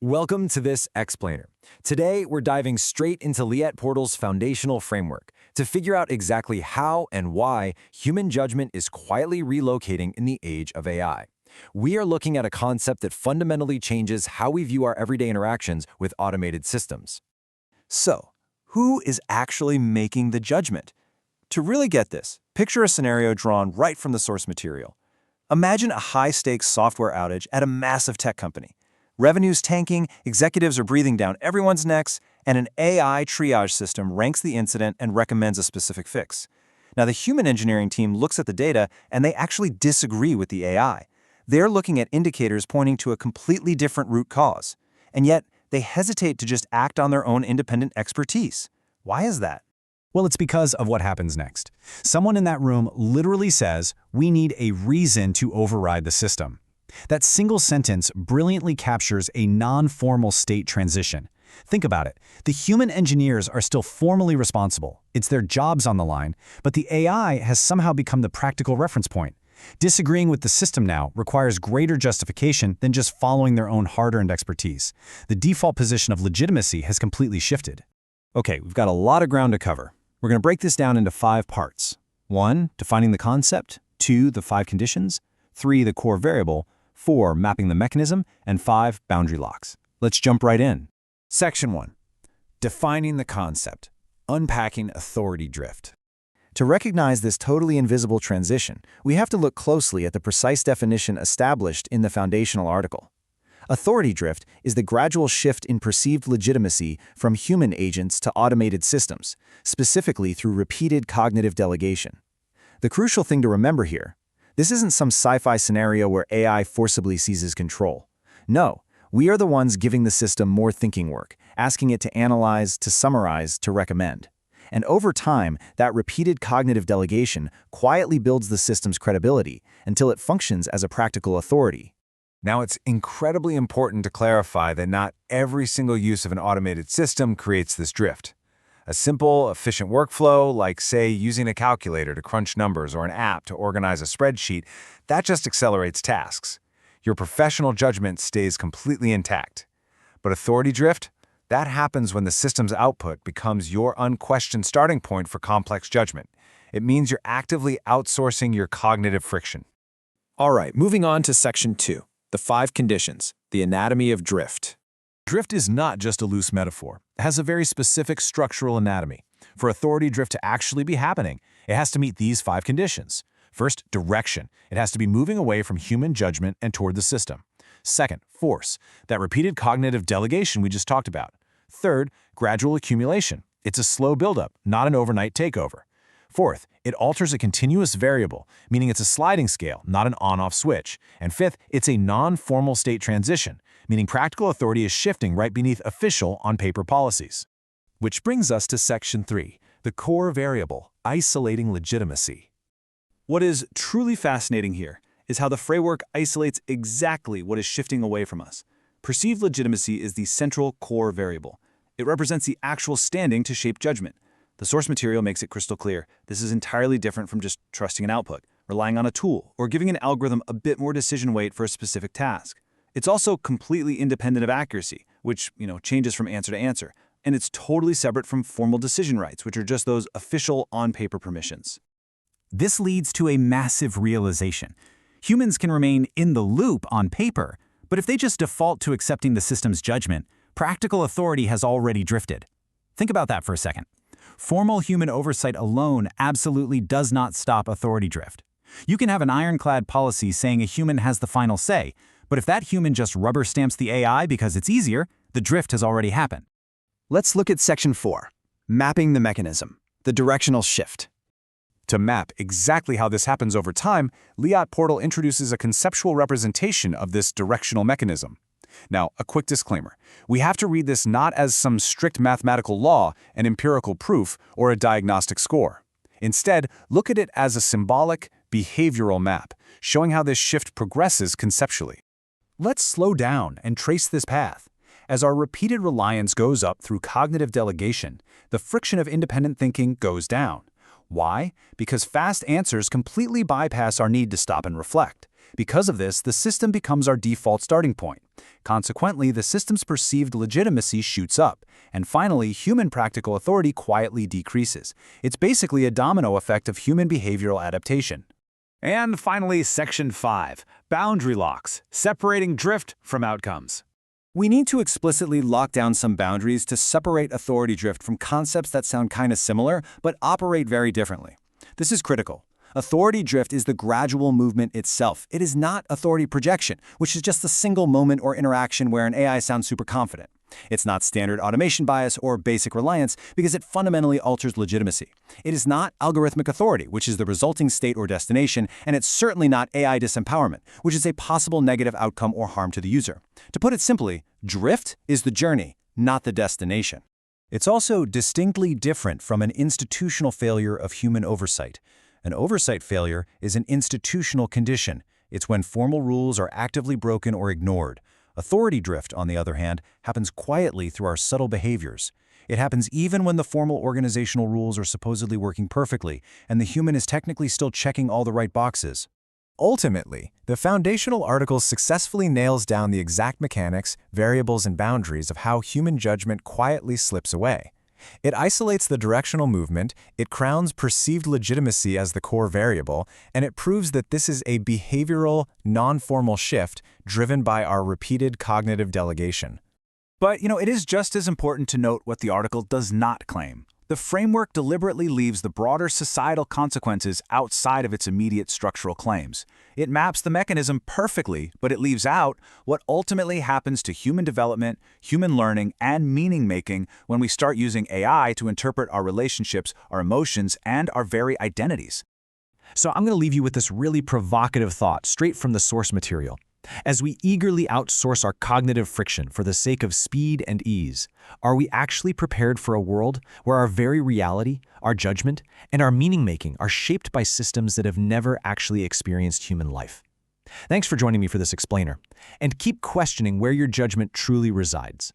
Welcome to this explainer. Today, we're diving straight into Liat Portal's foundational framework to figure out exactly how and why human judgment is quietly relocating in the age of AI. We are looking at a concept that fundamentally changes how we view our everyday interactions with automated systems. So, who is actually making the judgment? To really get this, picture a scenario drawn right from the source material. Imagine a high-stakes software outage at a massive tech company. Revenue's tanking, executives are breathing down everyone's necks, and an AI triage system ranks the incident and recommends a specific fix. Now, the human engineering team looks at the data, and they actually disagree with the AI. They're looking at indicators pointing to a completely different root cause. And yet, they hesitate to just act on their own independent expertise. Why is that? Well, it's because of what happens next. Someone in that room literally says, "We need a reason to override the system." That single sentence brilliantly captures a non-formal state transition. Think about it. The human engineers are still formally responsible. It's their jobs on the line, but the AI has somehow become the practical reference point. Disagreeing with the system now requires greater justification than just following their own hard-earned expertise. The default position of legitimacy has completely shifted. Okay, we've got a lot of ground to cover. We're going to break this down into 5 parts. 1, defining the concept. 2, the 5 conditions. 3, the core variable. 4, mapping the mechanism. And 5, boundary locks. Let's jump right in. Section 1. Defining the concept. Unpacking authority drift. To recognize this totally invisible transition, we have to look closely at the precise definition established in the foundational article. Authority drift is the gradual shift in perceived legitimacy from human agents to automated systems, specifically through repeated cognitive delegation. The crucial thing to remember here: this isn't some sci-fi scenario where AI forcibly seizes control. No, we are the ones giving the system more thinking work, asking it to analyze, to summarize, to recommend. And over time, that repeated cognitive delegation quietly builds the system's credibility until it functions as a practical authority. Now, it's incredibly important to clarify that not every single use of an automated system creates this drift. A simple, efficient workflow, like, say, using a calculator to crunch numbers or an app to organize a spreadsheet, that just accelerates tasks. Your professional judgment stays completely intact. But authority drift? That happens when the system's output becomes your unquestioned starting point for complex judgment. It means you're actively outsourcing your cognitive friction. All right, moving on to Section 2. The 5 conditions, the anatomy of drift. Drift is not just a loose metaphor. It has a very specific structural anatomy. For authority drift to actually be happening, it has to meet these 5 conditions. First, direction. It has to be moving away from human judgment and toward the system. Second, force. That repeated cognitive delegation we just talked about. Third, gradual accumulation. It's a slow buildup, not an overnight takeover. Fourth, it alters a continuous variable, meaning it's a sliding scale, not an on-off switch. And fifth, it's a non-formal state transition, meaning practical authority is shifting right beneath official on-paper policies. Which brings us to Section 3, the core variable, isolating legitimacy. What is truly fascinating here is how the framework isolates exactly what is shifting away from us. Perceived legitimacy is the central core variable. It represents the actual standing to shape judgment. The source material makes it crystal clear this is entirely different from just trusting an output, relying on a tool, or giving an algorithm a bit more decision weight for a specific task. It's also completely independent of accuracy, which, changes from answer to answer, and it's totally separate from formal decision rights, which are just those official on-paper permissions. This leads to a massive realization. Humans can remain in the loop on paper, but if they just default to accepting the system's judgment, practical authority has already drifted. Think about that for a second. Formal human oversight alone absolutely does not stop authority drift. You can have an ironclad policy saying a human has the final say, but if that human just rubber stamps the AI because it's easier, the drift has already happened. Let's look at Section 4, mapping the mechanism, the directional shift. To map exactly how this happens over time, Liat Portal introduces a conceptual representation of this directional mechanism. Now, a quick disclaimer. We have to read this not as some strict mathematical law, an empirical proof, or a diagnostic score. Instead, look at it as a symbolic, behavioral map, showing how this shift progresses conceptually. Let's slow down and trace this path. As our repeated reliance goes up through cognitive delegation, the friction of independent thinking goes down. Why? Because fast answers completely bypass our need to stop and reflect. Because of this, the system becomes our default starting point. Consequently, the system's perceived legitimacy shoots up, and finally, human practical authority quietly decreases. It's basically a domino effect of human behavioral adaptation. And finally, Section 5, Boundary Locks, Separating Drift from Outcomes. We need to explicitly lock down some boundaries to separate authority drift from concepts that sound kind of similar, but operate very differently. This is critical. Authority drift is the gradual movement itself. It is not authority projection, which is just a single moment or interaction where an AI sounds super confident. It's not standard automation bias or basic reliance because it fundamentally alters legitimacy. It is not algorithmic authority, which is the resulting state or destination, and it's certainly not AI disempowerment, which is a possible negative outcome or harm to the user. To put it simply, drift is the journey, not the destination. It's also distinctly different from an institutional failure of human oversight. An oversight failure is an institutional condition. It's when formal rules are actively broken or ignored. Authority drift, on the other hand, happens quietly through our subtle behaviors. It happens even when the formal organizational rules are supposedly working perfectly, and the human is technically still checking all the right boxes. Ultimately, the foundational article successfully nails down the exact mechanics, variables, and boundaries of how human judgment quietly slips away. It isolates the directional movement, it crowns perceived legitimacy as the core variable, and it proves that this is a behavioral, non-formal shift driven by our repeated cognitive delegation. But, it is just as important to note what the article does not claim. The framework deliberately leaves the broader societal consequences outside of its immediate structural claims. It maps the mechanism perfectly, but it leaves out what ultimately happens to human development, human learning, and meaning-making when we start using AI to interpret our relationships, our emotions, and our very identities. So I'm going to leave you with this really provocative thought straight from the source material. As we eagerly outsource our cognitive friction for the sake of speed and ease, are we actually prepared for a world where our very reality, our judgment, and our meaning-making are shaped by systems that have never actually experienced human life? Thanks for joining me for this explainer, and keep questioning where your judgment truly resides.